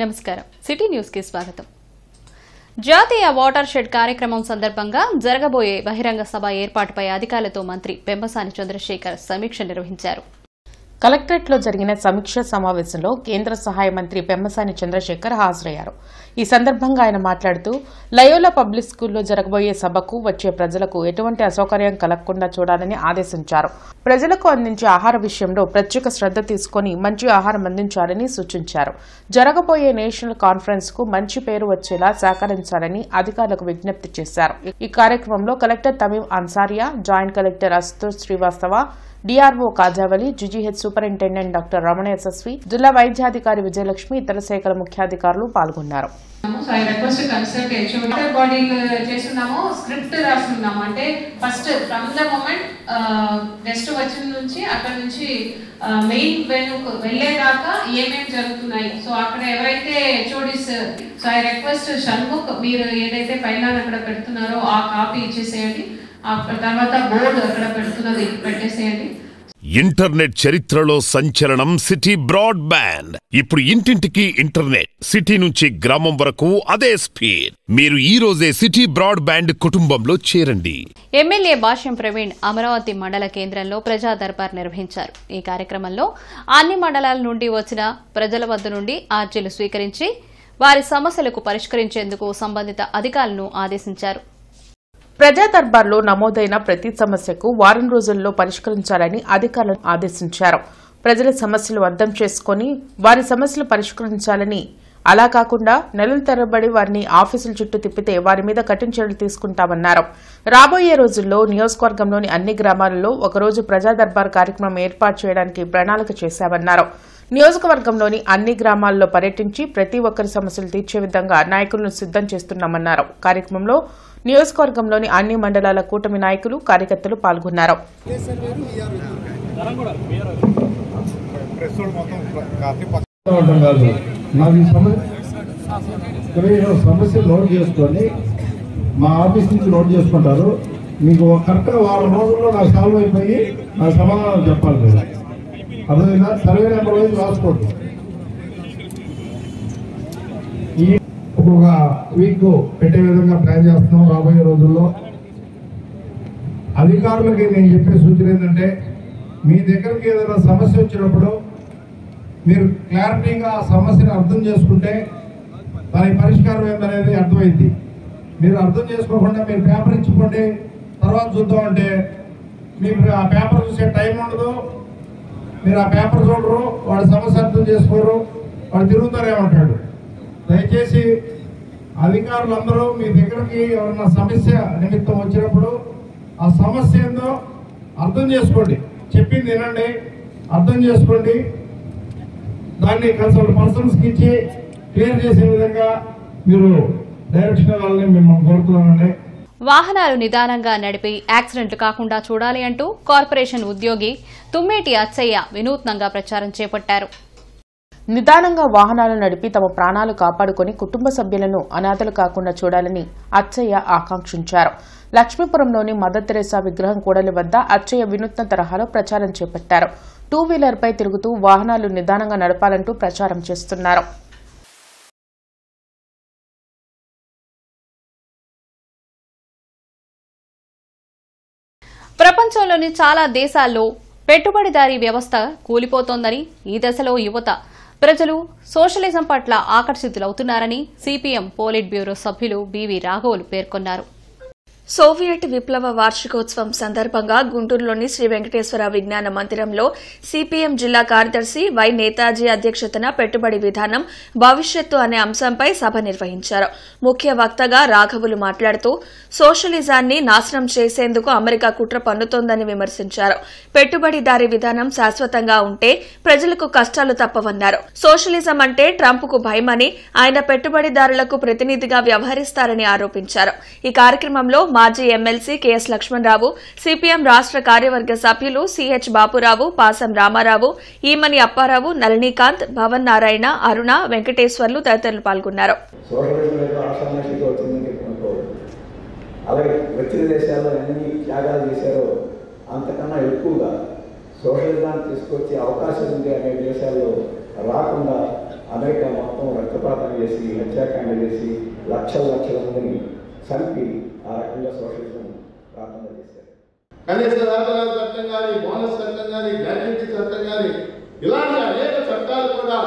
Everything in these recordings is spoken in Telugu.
నమస్కారం సిటీ న్యూస్ కి స్వాగతం. జాతీయ వాటర్ షెడ్ కార్యక్రమం సందర్భంగా జరగబోయే బహిరంగ సభ ఏర్పాటుపై అధికారులతో మంత్రి పెమ్మసాని చంద్రశేఖర్ సమీక్ష నిర్వహించారు. కలెక్టరేట్లో జరిగిన సమీక్ష సమావేశంలో కేంద్ర సహాయ మంత్రి పెమ్మసాని చంద్రశేఖర్ హాజరయ్యారు. ఈ సందర్భంగా ఆయన మాట్లాడుతూ లయోలా పబ్లిక్ స్కూల్లో జరగబోయే సభకు వచ్చే ప్రజలకు ఎటువంటి అసౌకర్యం కలగకుండా చూడాలని ఆదేశించారు. ప్రజలకు అందించే ఆహార విషయంలో ప్రత్యేక శ్రద్ధ తీసుకుని మంచి ఆహారం అందించాలని సూచించారు. జరగబోయే నేషనల్ కాన్ఫరెన్స్ కు మంచి పేరు వచ్చేలా సహకరించాలని అధికారులకు విజ్ఞప్తి చేశారు. ఈ కార్యక్రమంలో collector Tamim Ansaria, joint collector Ashutosh Srivastava, DRO Kajavali, GGH superintendent doctor Ramana Yashasvi, జిల్లా వైద్యాధికారి విజయలక్ష్మి, ఇతర శాఖల ముఖ్యాధికారులు పాల్గొన్నారు. So I request consult water బాడీలు చేస్తున్నాము, స్క్రిప్ట్ రాస్తున్నాము. అంటే first from the moment guest వచ్చిన నుంచి అక్కడ నుంచి మెయిన్ వెన్యూకు వెళ్ళేదాకా ఏమేమి జరుగుతున్నాయి. సో అక్కడ ఎవరైతే HODs, so I request Shanmukh, మీరు ఏదైతే పైలాన్ అక్కడ పెడుతున్నారో ఆ కాపీ ఇచ్చేసేయండి. తర్వాత బోర్డు అక్కడ పెడుతున్నది పెట్టేసేయండి. ఇంటర్నెట్ చరిత్రలో సంచలనం సిటీ బ్రాడ్బ్యాండ్. ఇప్పుడు ఇంటింటికి ఇంటర్నెట్, సిటీ నుంచి గ్రామం వరకు అదే స్పీడ్. మీరు ఈ రోజే సిటీ బ్రాడ్బ్యాండ్ కుటుంబంలో చేరండి. ఎమ్మెల్యే భాష్యం ప్రవీణ్ అమరావతి మండల కేంద్రంలో ప్రజా దర్బార్ నిర్వహించారు. ఈ కార్యక్రమంలో అన్ని మండలాల నుండి వచ్చిన ప్రజల వద్ద నుండి అర్జీలు స్వీకరించి వారి సమస్యలకు పరిష్కరించేందుకు సంబంధిత అధికారులను ఆదేశించారు. ప్రజా దర్బార్లో నమోదైన ప్రతి సమస్యకు వారం రోజుల్లో పరిష్కరించాలని అధికారులను ఆదేశించారు. ప్రజల సమస్యలు అర్థం చేసుకుని వారి సమస్యలు పరిష్కరించాలని, అలా కాకుండా నెలల తరబడి వారిని ఆఫీసుల చుట్టూ తిప్పితే వారి మీద కఠిన చర్యలు తీసుకుంటామన్నారు. రాబోయే రోజుల్లో నియోజకవర్గంలోని అన్ని గ్రామాలలో ఒకరోజు ప్రజా దర్బార్ కార్యక్రమం ఏర్పాటు చేయడానికి ప్రణాళిక చేశామన్నారు. నియోజకవర్గంలోని అన్ని గ్రామాల్లో పర్యటించి ప్రతి ఒక్కరి సమస్యలు తీర్చే విధంగా నాయకులను సిద్దం చేస్తున్నామన్నారు. కార్యక్రమంలో నియోజకవర్గంలోని అన్ని మండలాల కూటమి నాయకులు, కార్యకర్తలు పాల్గొన్నారు. సమస్య నోట్ చేసుకొని మా ఆఫీస్ నుంచి నోట్ చేసుకుంటారు. మీకు కరెక్ట్గా వారం రోజుల్లో నాకు సాల్వ్ అయిపోయి నాకు సమాధానం చెప్పాలి. మీరు అర్థమైనా సర్వే నెంబర్ వైజ్ రాసుకోండి. ఈ ఒక వీక్ పెట్టే విధంగా ప్లాన్ చేస్తున్నాం. రాబోయే రోజుల్లో అధికారులకి నేను చెప్పే సూచన ఏంటంటే, మీ దగ్గరికి ఏదైనా సమస్య వచ్చినప్పుడు మీరు క్లారిటీగా ఆ సమస్యను అర్థం చేసుకుంటే దాని పరిష్కారం ఏందనేది అర్థమైంది. మీరు అర్థం చేసుకోకుండా మీరు పేపర్ ఇచ్చుకోండి, తర్వాత చూద్దామంటే మీకు ఆ పేపర్ చూసే టైం ఉండదు. మీరు ఆ పేపర్ చూడరు, వాడి సమస్య అర్థం చేసుకోరు, వాడు తిరుగుతారేమంటాడు. దయచేసి అధికారులందరూ మీ దగ్గరికి ఎవరన్నా సమస్య నిమిత్తం వచ్చినప్పుడు ఆ సమస్య ఏందో అర్థం చేసుకోండి. చెప్పింది వినండి, అర్థం చేసుకోండి. దాన్ని కన్సల్ట్ పర్సన్స్కి ఇచ్చి క్లియర్ చేసే విధంగా మీరు డైరెక్షన్ ఇవ్వాలని మిమ్మల్ని కోరుతున్నానండి. వాహనాలు నిదానంగా నడిపి యాక్సిడెంట్లు కాకుండా చూడాలి అంటూ కార్పొరేషన్ ఉద్యోగి తుమ్మేటి అచ్చయ్య వినూత్నంగా ప్రచారం చేపట్టారు. నిదానంగా వాహనాలు నడిపి తమ ప్రాణాలు కాపాడుకుని కుటుంబ సభ్యులను అనాథలు కాకుండా చూడాలని అచ్చయ్య ఆకాంక్షించారు. లక్ష్మీపురంలోని మదర్ తెరెసా విగ్రహం కూడలి వద్ద అచ్చయ్య వినూత్న తరహాలో ప్రచారం చేపట్టారు. 2 వీలర్పై తిరుగుతూ వాహనాలు నిదానంగా నడపాలంటూ ప్రచారం చేస్తున్నారు. ప్రపంచంలోని చాలా దేశాల్లో పెట్టుబడిదారీ వ్యవస్థ కూలిపోతోందని, ఈ దశలో యువత ప్రజలు సోషలిజం పట్ల ఆకర్షితులవుతున్నారని సిపిఎం పోలిట్ బ్యూరో సభ్యులు బివి రాఘవులు పేర్కొన్నారు. సోవియట్ విప్లవ వార్షికోత్సవం సందర్భంగా గుంటూరులోని శ్రీ వెంకటేశ్వర విజ్ఞాన మందిరంలో సిపిఎం జిల్లా కార్యదర్శి వై నేతాజీ అధ్యక్షతన పెట్టుబడి విధానం భవిష్యత్తు అనే అంశంపై సభ నిర్వహించారు. ముఖ్య వక్తగా రాఘవులు మాట్లాడుతూ సోషలిజాన్ని నాశనం చేసేందుకు అమెరికా కుట్ర పన్నుతోందని విమర్శించారు. పెట్టుబడిదారీ విధానం శాశ్వతంగా ఉంటే ప్రజలకు కష్టాలు తప్పవన్నారు. సోషలిజం అంటే ట్రంప్కు భయమని, ఆయన పెట్టుబడిదారులకు ప్రతినిధిగా వ్యవహరిస్తారని ఆరోపించారు. ఈ కార్యక్రమంలో మాజీ ఎమ్మెల్సీ కెఎస్ లక్ష్మణరావు, సిపిఎం రాష్ట్ర కార్యవర్గ సభ్యులు సిహెచ్ బాపురావు, పాసం రామారావు, ఈమని అప్పారావు, నళినీకాంత్, భవన్ నారాయణ, అరుణ, వెంకటేశ్వర్లు తదితరులు పాల్గొన్నారు. అలాగే వచ్చిన దేశాల్లో ఎన్ని త్యాగాలు చేశారో అంతకన్నా ఎక్కువగా సోషలిజాన్ని తీసుకొచ్చే అవకాశం ఉంది అనే దేశాల్లో రాకుండా అమెరికా మొత్తం రక్తపాతం చేసి హత్యాకాండ చేసి లక్షల మందిని చంపి ఆ రకంగా సోషలిజం రాకుండా చేశారు. కనీస వేతనాల చట్టం కానీ, బోనస్ చట్టం కానీ, గ్రాట్యుటీ చట్టం కానీ, ఇలాంటి అనేక చట్టాలు కూడా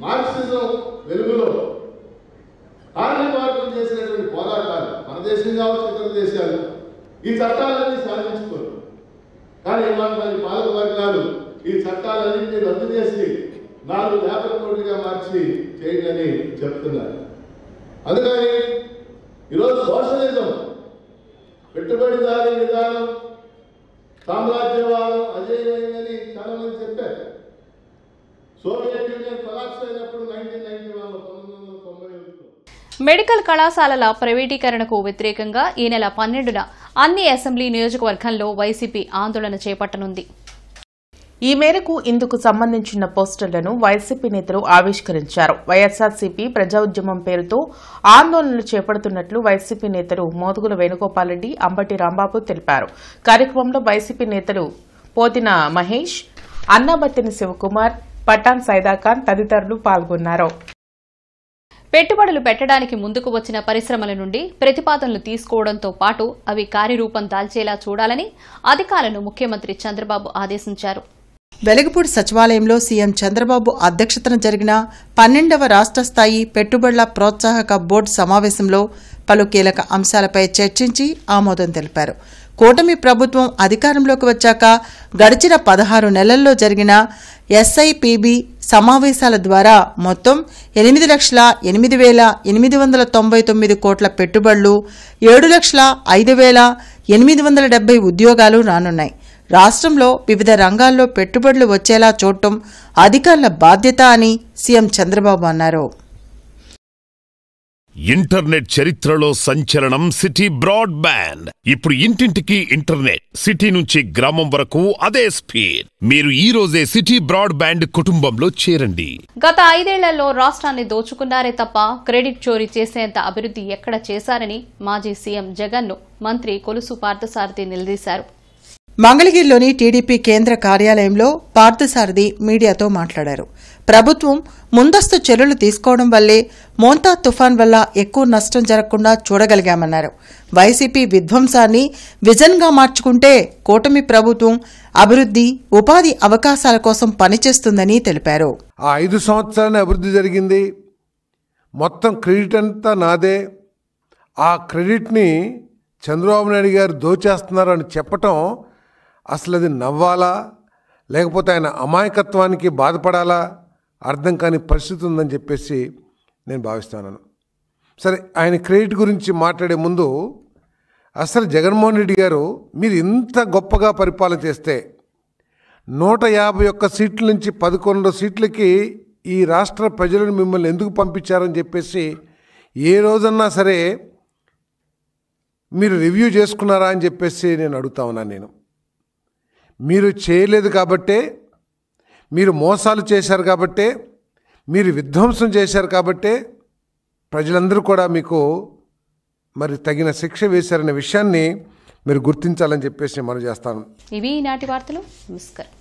మార్క్సిజం వెలుగులో కార్మిక వర్గం చేసినటువంటి పోరాటాలు మన దేశం కావచ్చు, ఇతర దేశాలు ఈ చట్టాలన్నీ సాధించుకోరు. కానీ ఇవాళ పాలక వర్గాలు ఈ చట్టాలన్నింటినీ రద్దు చేసి 4 వేల కోట్లుగా మార్చి చేయండి చెప్తున్నారు. అందుకని ఈరోజు సోషలిజం, పెట్టుబడిదారీ విధానం, సామ్రాజ్యవాదం అజేయమైందని చాలా మంది చెప్పారు. సోవియట్ యూనియన్ కొలాప్స్ అయినప్పుడు 1991 మెడికల్ కళాశాలల ప్రైవేటీకరణకు వ్యతిరేకంగా ఈ నెల 12న అన్ని అసెంబ్లీ నియోజకవర్గాల్లో వైసీపీ ఆందోళన చేపట్టనుంది. ఈ మేరకు ఇందుకు సంబంధించిన పోస్టర్లను వైసీపీ నేతలు ఆవిష్కరించారు. వైఎస్ఆర్సీపీ ప్రజా ఉద్యమం పేరుతో ఆందోళనలు చేపడుతున్నట్లు వైసీపీ నేతలు మోదుగుల వేణుగోపాల్రెడ్డి, అంబటి రాంబాబు తెలిపారు. కార్యక్రమంలో వైసీపీ నేతలు పోతిన మహేష్, అన్నాబత్తిని శివకుమార్, పఠాన్ సైదాఖాన్ తదితరులు పాల్గొన్నారు. పెట్టుబడులు పెట్టడానికి ముందుకు వచ్చిన పరిశ్రమల నుండి ప్రతిపాదనలు తీసుకోవడంతో పాటు అవి కార్యరూపం దాల్చేలా చూడాలని అధికారులను ముఖ్యమంత్రి చంద్రబాబు ఆదేశించారు. వెలగపూడి సచివాలయంలో సీఎం చంద్రబాబు అధ్యక్షతన జరిగిన 12వ రాష్ట్ర స్థాయి పెట్టుబడుల ప్రోత్సాహక బోర్డు సమావేశంలో పలు కీలక అంశాలపై చర్చించి ఆమోదం తెలిపారు. కూటమి ప్రభుత్వం అధికారంలోకి వచ్చాక గడిచిన 16 నెలల్లో జరిగిన ఎస్ఐపిబి సమావేశాల ద్వారా మొత్తం 8,08,899 కోట్ల పెట్టుబడులు, 7,05,870 ఉద్యోగాలు రానున్నాయి. రాష్ట్రంలో వివిధ రంగాల్లో పెట్టుబడులు వచ్చేలా చూడటం అధికారుల బాధ్యత అని సీఎం చంద్రబాబు అన్నారు. ఇంటర్నెట్ చరిత్రలో సంచలనం సిటీ బ్రాడ్బ్యాండ్. ఇప్పుడు ఇంటింటికి ఇంటర్నెట్, సిటీ నుంచి గ్రామం వరకు అదే స్పీడ్. మీరు ఈ రోజే సిటీ బ్రాడ్బ్యాండ్ కుటుంబంలో చేరండి. గత 5 ఏళ్లలో రాష్ట్రాన్ని దోచుకున్నారే తప్ప క్రెడిట్ చోరీ చేసేంత అభివృద్ధి ఎక్కడ చేశారని మాజీ సీఎం జగన్ను మంత్రి కొలుసు పార్థసారథి నిలదీశారు. మంగళగిరిలోని టీడీపీ కేంద్ర కార్యాలయంలో పార్థసారథి మీడియాతో మాట్లాడారు. ప్రభుత్వం ముందస్తు చర్యలు తీసుకోవడం వల్లే మోంతా తుఫాన్ వల్ల ఎక్కువ నష్టం జరగకుండా చూడగలిగామన్నారు. వైసీపీ విధ్వంసాన్ని విజన్గా మార్చుకుంటే కూటమి ప్రభుత్వం అభివృద్ధి, ఉపాధి అవకాశాల కోసం పనిచేస్తుందని తెలిపారు. ఆ 5 సంవత్సరాలు అభివృద్ధి జరిగింది, మొత్తం క్రెడిట్ అంతా నాదే, ఆ క్రెడిట్ని చంద్రబాబు నాయుడు గారు దోచేస్తున్నారు అని చెప్పటం అసలు అది నవ్వాలా లేకపోతే ఆయన అమాయకత్వానికి బాధపడాలా అర్థం కాని పరిస్థితి ఉందని చెప్పేసి నేను భావిస్తున్నాను. సరే, ఆయన క్రెడిట్ గురించి మాట్లాడే ముందు అసలు జగన్మోహన్ రెడ్డి గారు మీరు ఇంత గొప్పగా పరిపాలన చేస్తే 151 సీట్ల నుంచి 11 సీట్లకి ఈ రాష్ట్ర ప్రజలను మిమ్మల్ని ఎందుకు పంపించారని చెప్పేసి ఏ రోజన్నా సరే మీరు రివ్యూ చేసుకున్నారా అని చెప్పేసి నేను అడుగుతా ఉన్నాను. మీరు చేయలేదు కాబట్టే, మీరు మోసాలు చేశారు కాబట్టే, మీరు విధ్వంసం చేశారు కాబట్టే ప్రజలందరూ కూడా మీకు మరి తగిన శిక్ష వేశారనే విషయాన్ని మీరు గుర్తించాలని చెప్పేసి నేను మనవి చేస్తాను. ఇవి ఈనాటి వార్తలు. నమస్కారం.